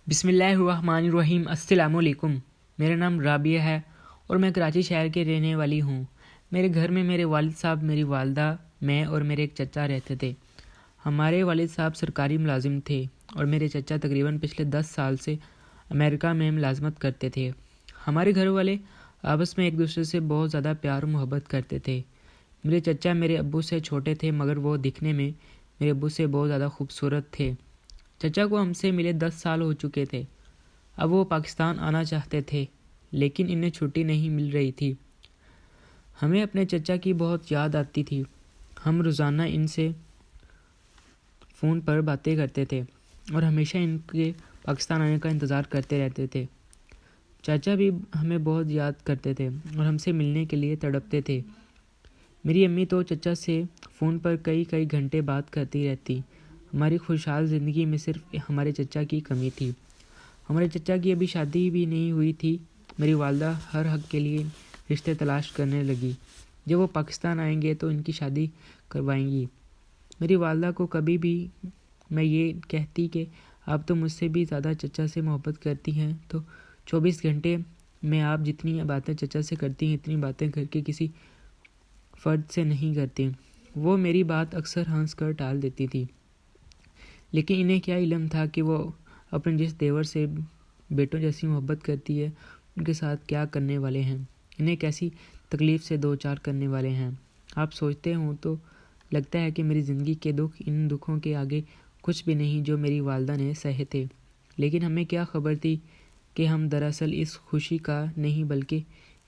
بسم اللہ الرحمن الرحیم۔ السلام علیکم۔ میرا نام رابعہ ہے اور میں کراچی شہر کے رہنے والی ہوں۔ میرے گھر میں میرے والد صاحب، میری والدہ، میں اور میرے ایک چچا رہتے تھے۔ ہمارے والد صاحب سرکاری ملازم تھے اور میرے چچا تقریباً پچھلے 10 سال سے امریکہ میں ملازمت کرتے تھے۔ ہمارے گھر والے آپس میں ایک دوسرے سے بہت زیادہ پیار و محبت کرتے تھے۔ میرے چچا میرے ابو سے چھوٹے تھے مگر وہ دکھنے میں میرے ابو سے بہت زیادہ خوبصورت تھے۔ چچا کو ہم سے ملے 10 سال ہو چکے تھے۔ اب وہ پاکستان آنا چاہتے تھے لیکن انہیں چھٹی نہیں مل رہی تھی۔ ہمیں اپنے چچا کی بہت یاد آتی تھی۔ ہم روزانہ ان سے فون پر باتیں کرتے تھے اور ہمیشہ ان کے پاکستان آنے کا انتظار کرتے رہتے تھے۔ چاچا بھی ہمیں بہت یاد کرتے تھے اور ہم سے ملنے کے لیے تڑپتے تھے۔ میری امی تو چچا سے فون پر کئی گھنٹے بات کرتی رہتی۔ ہماری خوشحال زندگی میں صرف ہمارے چچا کی کمی تھی۔ ہمارے چچا کی ابھی شادی بھی نہیں ہوئی تھی۔ میری والدہ ہر حق کے لیے رشتے تلاش کرنے لگی۔ جب وہ پاکستان آئیں گے تو ان کی شادی کروائیں گی۔ میری والدہ کو کبھی بھی میں یہ کہتی کہ آپ تو مجھ سے بھی زیادہ چچا سے محبت کرتی ہیں تو 24 گھنٹے میں آپ جتنی باتیں چچا سے کرتی ہیں اتنی باتیں گھر کے کسی فرد سے نہیں کرتی۔ وہ میری بات اکثر ہنس کر ٹال دیتی تھی، لیکن انہیں کیا علم تھا کہ وہ اپنے جس دیور سے بیٹوں جیسی محبت کرتی ہے ان کے ساتھ کیا کرنے والے ہیں، انہیں کیسی تکلیف سے دوچار کرنے والے ہیں۔ آپ سوچتے ہوں تو لگتا ہے کہ میری زندگی کے دکھ ان دکھوں کے آگے کچھ بھی نہیں جو میری والدہ نے سہے تھے، لیکن ہمیں کیا خبر تھی کہ ہم دراصل اس خوشی کا نہیں بلکہ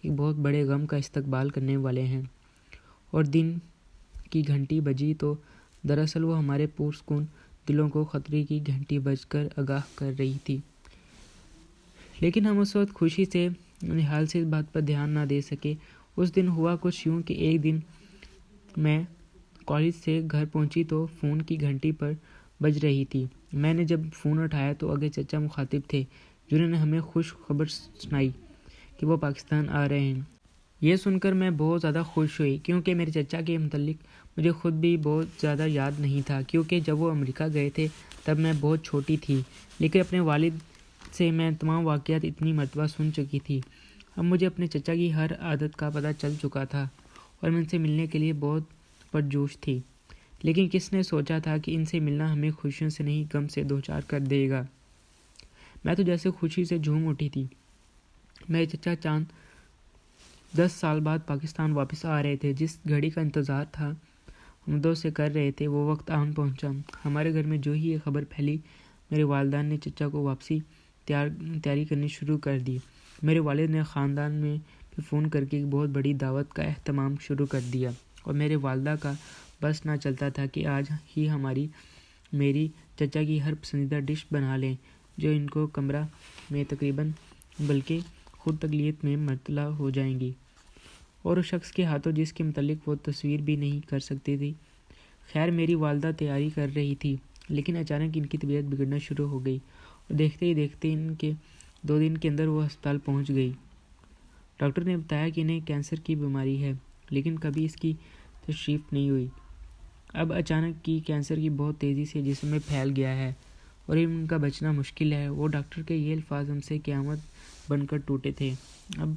ایک بہت بڑے غم کا استقبال کرنے والے ہیں۔ اور دن کی گھنٹی بجی تو دراصل وہ ہمارے پرسکون دلوں کو خطرے کی گھنٹی بج کر آگاہ کر رہی تھی۔ لیکن ہم اس وقت خوشی سے نہال سے اس بات پر دھیان نہ دے سکے۔ اس دن ہوا کچھ یوں کہ ایک دن میں کالج سے گھر پہنچی تو فون کی گھنٹی پر بج رہی تھی۔ میں نے جب فون اٹھایا تو آگے چچا مخاطب تھے جنہوں نے ہمیں خوش خبر سنائی کہ وہ پاکستان آ رہے ہیں۔ یہ سن کر میں بہت زیادہ خوش ہوئی کیونکہ میرے چچا کے متعلق مجھے خود بھی بہت زیادہ یاد نہیں تھا، کیونکہ جب وہ امریکہ گئے تھے تب میں بہت چھوٹی تھی، لیکن اپنے والد سے میں تمام واقعات اتنی مرتبہ سن چکی تھی۔ اب مجھے اپنے چچا کی ہر عادت کا پتہ چل چکا تھا اور میں ان سے ملنے کے لیے بہت پرجوش تھی، لیکن کس نے سوچا تھا کہ ان سے ملنا ہمیں خوشیوں سے نہیں غم سے دوچار کر دے گا۔ میں تو جیسے خوشی سے جھوم اٹھی تھی۔ میرے چچا چاند 10 سال بعد پاکستان واپس آ رہے تھے۔ جس گھڑی کا انتظار تھا ہم دو سے کر رہے تھے وہ وقت آن پہنچا۔ ہمارے گھر میں جو ہی یہ خبر پھیلی میرے والدین نے چچا کو واپسی تیاری کرنی شروع کر دی۔ میرے والد نے خاندان میں بھی فون کر کے ایک بہت بڑی دعوت کا اہتمام شروع کر دیا اور میرے والدہ کا بس نہ چلتا تھا کہ آج ہی میری چچا کی ہر پسندیدہ ڈش بنا لیں جو ان کو کمرہ میں تقریباً بلکہ خود تکلیف میں مبتلا ہو جائیں گی، اور اس شخص کے ہاتھوں جس کے متعلق وہ تصویر بھی نہیں کر سکتی تھی۔ خیر میری والدہ تیاری کر رہی تھی، لیکن اچانک ان کی طبیعت بگڑنا شروع ہو گئی اور دیکھتے ہی دیکھتے ان کے 2 دن کے اندر وہ ہسپتال پہنچ گئی۔ ڈاکٹر نے بتایا کہ انہیں کینسر کی بیماری ہے، لیکن کبھی اس کی تشخیص نہیں ہوئی۔ اب اچانک کی کینسر کی بہت تیزی سے جسم میں پھیل گیا ہے اور ان کا بچنا مشکل ہے۔ وہ ڈاکٹر کے یہ الفاظ ہم سے قیامت بن کر ٹوٹے تھے۔ اب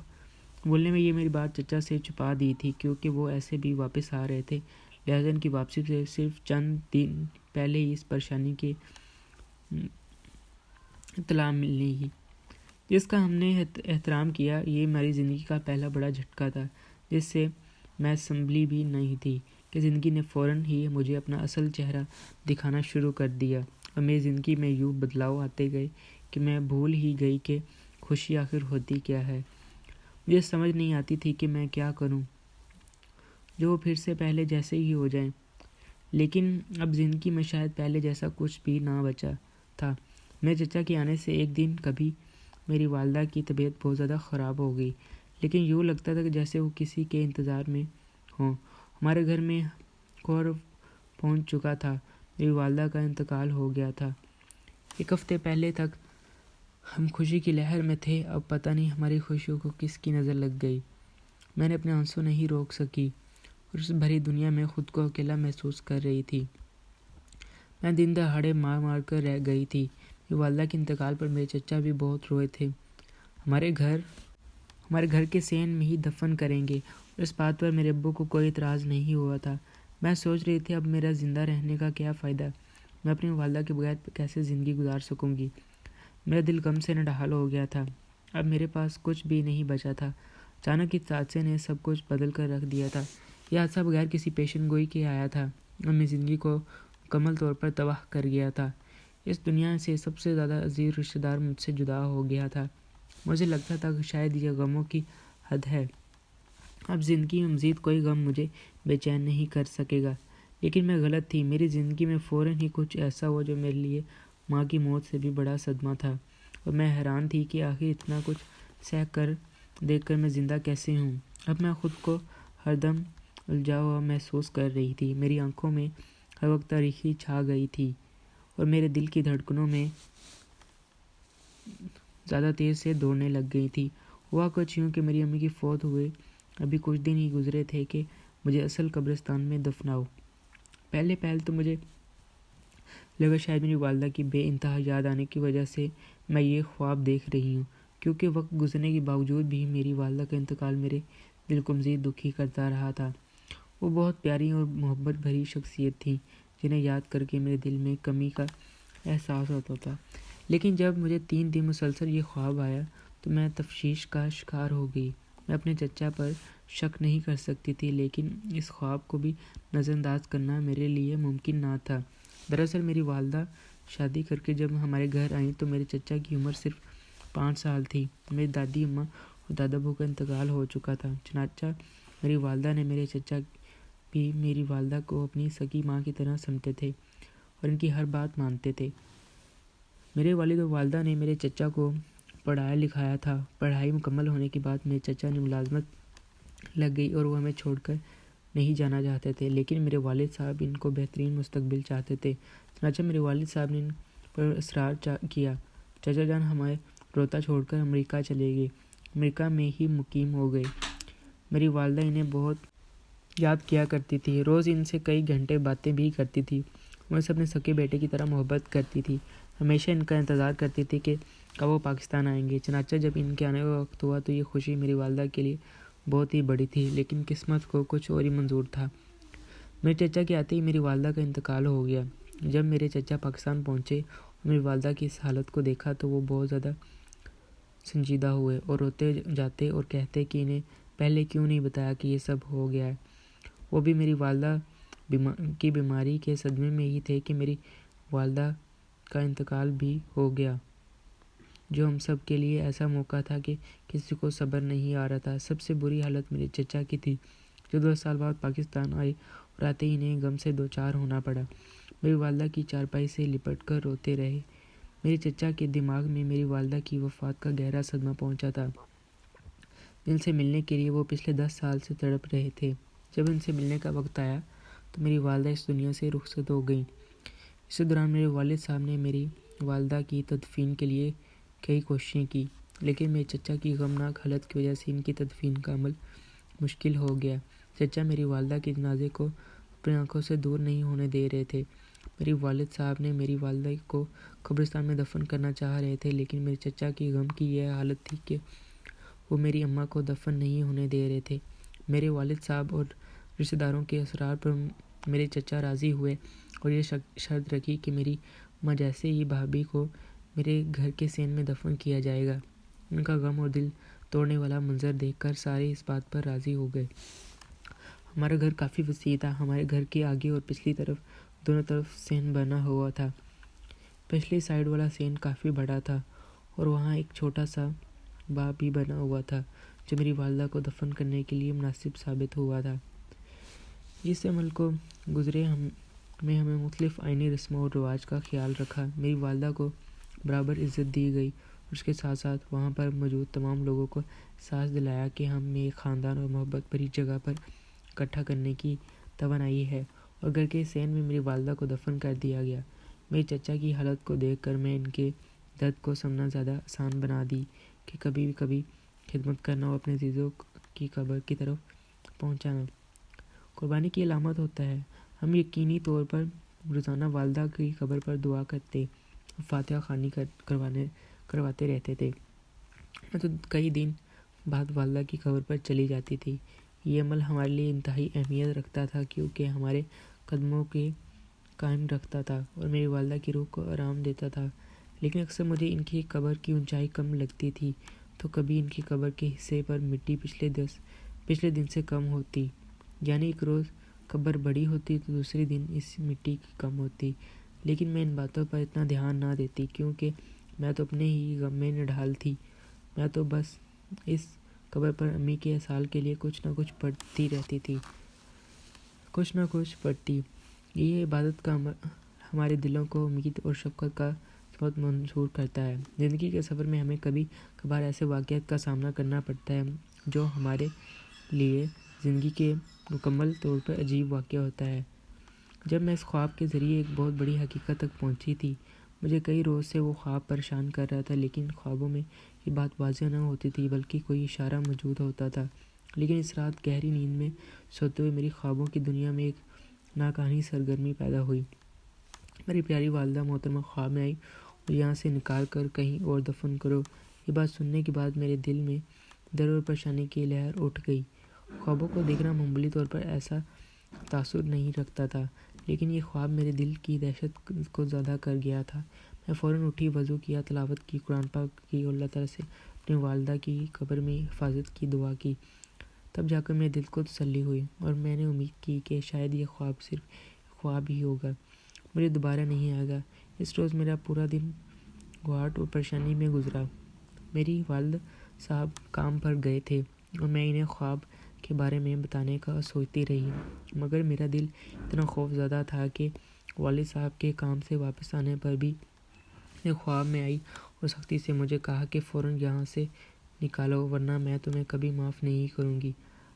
بولنے میں یہ میری بات چچا سے چھپا دی تھی کیونکہ وہ ایسے بھی واپس آ رہے تھے، لہذا ان کی واپسی سے صرف چند دن پہلے ہی اس پریشانی کے اطلاع ملنے ہی جس کا ہم نے احترام کیا۔ یہ میری زندگی کا پہلا بڑا جھٹکا تھا جس سے میں سنبھلی بھی نہیں تھی کہ زندگی نے فوراً ہی مجھے اپنا اصل چہرہ دکھانا شروع کر دیا اور میری زندگی میں یوں بدلاؤ آتے گئے کہ میں بھول ہی گئی کہ خوشی آخر ہوتی کیا ہے۔ مجھے سمجھ نہیں آتی تھی کہ میں کیا کروں جو وہ پھر سے پہلے جیسے ہی ہو جائیں، لیکن اب زندگی میں شاید پہلے جیسا کچھ بھی نہ بچا تھا۔ میرے چچا کے آنے سے ایک دن کبھی میری والدہ کی طبیعت بہت زیادہ خراب ہو گئی، لیکن یوں لگتا تھا کہ جیسے وہ کسی کے انتظار میں ہوں۔ ہمارے گھر میں قہر پہنچ چکا تھا، میری والدہ کا انتقال ہو گیا تھا۔ 1 ہفتے پہلے تک ہم خوشی کی لہر میں تھے، اب پتہ نہیں ہماری خوشیوں کو کس کی نظر لگ گئی۔ میں نے اپنے آنسو نہیں روک سکی اور اس بھری دنیا میں خود کو اکیلا محسوس کر رہی تھی۔ میں دن دہاڑے مار کر رہ گئی تھی۔ میری والدہ کے انتقال پر میرے چچا بھی بہت روئے تھے۔ ہمارے گھر کے سین میں ہی دفن کریں گے، اور اس بات پر میرے ابو کو کوئی اعتراض نہیں ہوا تھا۔ میں سوچ رہی تھی اب میرا زندہ رہنے کا کیا فائدہ، میں اپنی والدہ کے بغیر کیسے زندگی گزار سکوں گی۔ میرا دل غم سے نڈھال ہو گیا تھا، اب میرے پاس کچھ بھی نہیں بچا تھا۔ اچانک اس حادثے نے سب کچھ بدل کر رکھ دیا تھا۔ یہ حادثہ بغیر کسی پیشن گوئی کے آیا تھا اور میری زندگی کو مکمل طور پر تباہ کر گیا تھا۔ اس دنیا سے سب سے زیادہ عزیز رشتہ دار مجھ سے جدا ہو گیا تھا۔ مجھے لگتا تھا کہ شاید یہ غموں کی حد ہے، اب زندگی میں مزید کوئی غم مجھے بے چین نہیں کر سکے گا۔ لیکن میں غلط تھی، میری زندگی میں فوراً ہی کچھ ایسا ہوا جو میرے لیے ماں کی موت سے بھی بڑا صدمہ تھا، اور میں حیران تھی کہ آخر اتنا کچھ سہ کر دیکھ کر میں زندہ کیسے ہوں۔ اب میں خود کو ہر دم الجھا ہوا محسوس کر رہی تھی، میری آنکھوں میں ہر وقت تاریکی چھا گئی تھی اور میرے دل کی دھڑکنوں میں زیادہ تیز سے دوڑنے لگ گئی تھی۔ ہوا کچھ یوں کہ میری امی کی فوت ہوئے ابھی کچھ دن ہی گزرے تھے کہ مجھے اصل قبرستان میں دفناؤ۔ پہل تو مجھے لگا شاید میری والدہ کی بے انتہا یاد آنے کی وجہ سے میں یہ خواب دیکھ رہی ہوں، کیونکہ وقت گزرنے کے باوجود بھی میری والدہ کا انتقال میرے دل کو مزید دکھی کرتا رہا تھا۔ وہ بہت پیاری اور محبت بھری شخصیت تھی، جنہیں یاد کر کے میرے دل میں کمی کا احساس ہوتا تھا۔ لیکن جب مجھے 3 دن مسلسل یہ خواب آیا تو میں تشویش کا شکار ہو گئی۔ میں اپنے چچا پر شک نہیں کر سکتی تھی، لیکن اس خواب کو بھی نظر انداز کرنا میرے لیے ممکن نہ تھا۔ دراصل میری والدہ شادی کر کے جب ہمارے گھر آئیں تو میرے چچا کی عمر صرف 5 سال تھی۔ میری دادی اماں اور دادا ابو کا انتقال ہو چکا تھا، چنانچہ میری والدہ نے میرے چچا بھی میری والدہ کو اپنی سگی ماں کی طرح سمجھتے تھے اور ان کی ہر بات مانتے تھے۔ میرے والد و والدہ نے میرے چچا کو پڑھایا لکھایا تھا۔ پڑھائی مکمل ہونے کے بعد میرے چچا نے ملازمت لگ گئی اور وہ ہمیں چھوڑ کر نہیں جانا چاہتے تھے، لیکن میرے والد صاحب ان کو بہترین مستقبل چاہتے تھے، چنانچہ میرے والد صاحب نے ان پر اصرار کیا۔ چچا جان ہمیں روتا چھوڑ کر امریکہ چلے گئے، امریکہ میں ہی مقیم ہو گئے۔ میری والدہ انہیں بہت یاد کیا کرتی تھی، روز ان سے کئی گھنٹے باتیں بھی کرتی تھی، وہ ان سے اپنے سگے بیٹے کی طرح محبت کرتی تھی، ہمیشہ ان کا انتظار کرتی تھی کہ کب وہ پاکستان آئیں گے۔ چنانچہ جب ان کے آنے کا وقت ہوا تو یہ خوشی میری والدہ کے لیے بہت ہی بڑی تھی، لیکن قسمت کو کچھ اور ہی منظور تھا۔ میرے چچا کے آتے ہی میری والدہ کا انتقال ہو گیا۔ جب میرے چچا پاکستان پہنچے اور میری والدہ کی اس حالت کو دیکھا تو وہ بہت زیادہ سنجیدہ ہوئے اور روتے جاتے اور کہتے کہ انہیں پہلے کیوں نہیں بتایا کہ یہ سب ہو گیا ہے۔ وہ بھی میری والدہ کی بیماری کے صدمے میں ہی تھے کہ میری والدہ کا انتقال بھی ہو گیا، جو ہم سب کے لیے ایسا موقع تھا کہ کسی کو صبر نہیں آ رہا تھا۔ سب سے بری حالت میرے چچا کی تھی، جو 2 سال بعد پاکستان آئے اور آتے ہی انہیں غم سے دوچار ہونا پڑا۔ میری والدہ کی چارپائی سے لپٹ کر روتے رہے۔ میرے چچا کے دماغ میں میری والدہ کی وفات کا گہرا صدمہ پہنچا تھا۔ ان سے ملنے کے لیے وہ پچھلے 10 سال سے تڑپ رہے تھے۔ جب ان سے ملنے کا وقت آیا تو میری والدہ اس دنیا سے رخصت ہو گئیں۔ اسی دوران میرے والد صاحب نے میری والدہ کی تدفین کے لیے کئی کوششیں کی، لیکن میرے چچا کی غمناک حالت کی وجہ سے ان کی تدفین کا عمل مشکل ہو گیا۔ چچا میری والدہ کے جنازے کو اپنی آنکھوں سے دور نہیں ہونے دے رہے تھے۔ میری والد صاحب نے میری والدہ کو قبرستان میں دفن کرنا چاہ رہے تھے، لیکن میرے چچا کی غم کی یہ حالت تھی کہ وہ میری اماں کو دفن نہیں ہونے دے رہے تھے۔ میرے والد صاحب اور رشتہ داروں کے اصرار پر میرے چچا راضی ہوئے اور یہ شرط رکھی کہ میری اماں جیسے ہی بھابھی کو میرے گھر کے سین میں دفن کیا جائے گا۔ ان کا غم اور دل توڑنے والا منظر دیکھ کر سارے اس بات پر راضی ہو گئے۔ ہمارا گھر کافی وسیع تھا، ہمارے گھر کے آگے اور پچھلی طرف دونوں طرف سین بنا ہوا تھا۔ پچھلی سائڈ والا سین کافی بڑا تھا اور وہاں ایک چھوٹا سا باغ بھی بنا ہوا تھا جو میری والدہ کو دفن کرنے کے لیے مناسب ثابت ہوا تھا۔ اس عمل کو گزرے ہمیں مختلف آئینی رسموں اور رواج کا خیال رکھا۔ میری والدہ کو برابر عزت دی گئی اور اس کے ساتھ ساتھ وہاں پر موجود تمام لوگوں کو احساس دلایا کہ ہمیں ایک خاندان اور محبت بھری جگہ پر اکٹھا کرنے کی توانائی ہے، اور گھر کے سین میں میری والدہ کو دفن کر دیا گیا۔ میرے چچا کی حالت کو دیکھ کر میں ان کے درد کو سمجھنا زیادہ آسان بنا دی کہ کبھی کبھی خدمت کرنا اور اپنے عزیزوں کی قبر کی طرف پہنچانا قربانی کی علامت ہوتا ہے۔ ہم یقینی طور پر روزانہ والدہ کی قبر پر دعا کرتے فاتحہ خوانی کرواتے رہتے تھے۔ میں تو کئی دن بعد والدہ کی قبر پر چلی جاتی تھی۔ یہ عمل ہمارے لیے انتہائی اہمیت رکھتا تھا کیونکہ ہمارے قدموں کے قائم رکھتا تھا اور میری والدہ کی روح کو آرام دیتا تھا۔ لیکن اکثر مجھے ان کی قبر کی اونچائی کم لگتی تھی، تو کبھی ان کی قبر کے حصے پر مٹی پچھلے دن سے کم ہوتی، یعنی ایک روز قبر بڑی ہوتی تو دوسرے دن اس مٹی کی کم ہوتی۔ لیکن میں ان باتوں پر اتنا دھیان نہ دیتی کیونکہ میں تو اپنے ہی غم میں نڈھال تھی۔ میں تو بس اس قبر پر امی کے احسال کے لیے کچھ نہ کچھ پڑھتی۔ یہ عبادت کا ہمارے دلوں کو امید اور شفقت کا سبق منظور کرتا ہے۔ زندگی کے سفر میں ہمیں کبھی کبھار ایسے واقعات کا سامنا کرنا پڑتا ہے جو ہمارے لیے زندگی کے مکمل طور پر عجیب واقعہ ہوتا ہے۔ جب میں اس خواب کے ذریعے ایک بہت بڑی حقیقت تک پہنچی تھی، مجھے کئی روز سے وہ خواب پریشان کر رہا تھا، لیکن خوابوں میں یہ بات واضح نہ ہوتی تھی بلکہ کوئی اشارہ موجود ہوتا تھا۔ لیکن اس رات گہری نیند میں سوتے ہوئے میری خوابوں کی دنیا میں ایک ناگہانی سرگرمی پیدا ہوئی۔ میری پیاری والدہ محترمہ خواب میں آئی اور یہاں سے نکال کر کہیں اور دفن کرو۔ یہ بات سننے کے بعد میرے دل میں ڈر اور پریشانی کی لہر اٹھ گئی۔ خوابوں کو دیکھنا معمولی طور پر ایسا تاثر نہیں رکھتا تھا، لیکن یہ خواب میرے دل کی دہشت کو زیادہ کر گیا تھا۔ میں فوراً اٹھی، وضو کیا، تلاوت کی، قرآن پاک کی اور اللہ تعالیٰ سے اپنی والدہ کی قبر میں حفاظت کی دعا کی۔ تب جا کر میرے دل کو تسلی ہوئی اور میں نے امید کی کہ شاید یہ خواب صرف ایک خواب ہی ہوگا، مجھے دوبارہ نہیں آئے گا۔ اس روز میرا پورا دن گھبراہٹ اور پریشانی میں گزرا۔ میری والد صاحب کام پر گئے تھے اور میں انہیں خواب کے بارے میں بتانے کا سوچتی رہی، مگر میرا دل اتنا خوف زدہ تھا کہ والد صاحب کے کام سے واپس آنے پر بھی میں خواب میں آئی اور سختی سے مجھے کہا کہ فوراً یہاں سے نکالو ورنہ میں تمہیں کبھی معاف نہیں کروں گی۔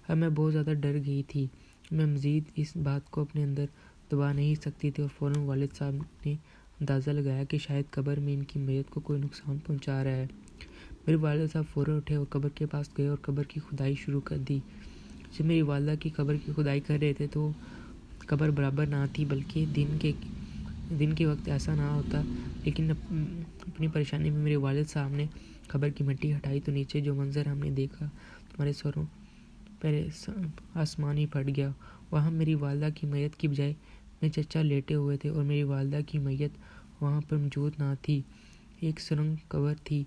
اب میں بہت زیادہ ڈر گئی تھی، میں مزید اس بات کو اپنے اندر دبا نہیں سکتی تھی اور فوراً والد صاحب نے اندازہ لگایا کہ شاید قبر میں ان کی میت کو کوئی نقصان پہنچا رہا ہے۔ میرے والد صاحب فوراً اٹھے اور قبر کے پاس گئے اور قبر کی کھدائی شروع کر دی۔ جب میری والدہ کی قبر کی کھدائی کر رہے تھے تو قبر برابر نہ تھی، بلکہ دن کے وقت ایسا نہ ہوتا، لیکن اپنی پریشانی میں میرے والد صاحب نے قبر کی مٹی ہٹائی تو نیچے جو منظر ہم نے دیکھا تمہارے سروں پہ آسمان ہی پھٹ گیا۔ وہاں میری والدہ کی میت کی بجائے میرے چچا لیٹے ہوئے تھے اور میری والدہ کی میت وہاں پر موجود نہ تھی۔ ایک سرنگ قبر تھی،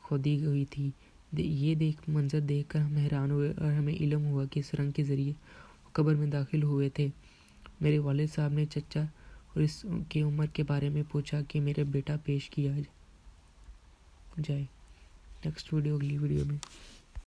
کھودی ہوئی تھی۔ یہ منظر دیکھ کر ہم حیران ہوئے اور ہمیں علم ہوا کہ سرنگ کے ذریعے وہ قبر میں داخل ہوئے تھے۔ میرے والد صاحب نے چچا اور اس کی عمر کے بارے میں پوچھا کہ میرا بیٹا پیش کیا جائے۔ نیکسٹ ویڈیو اگلی ویڈیو میں۔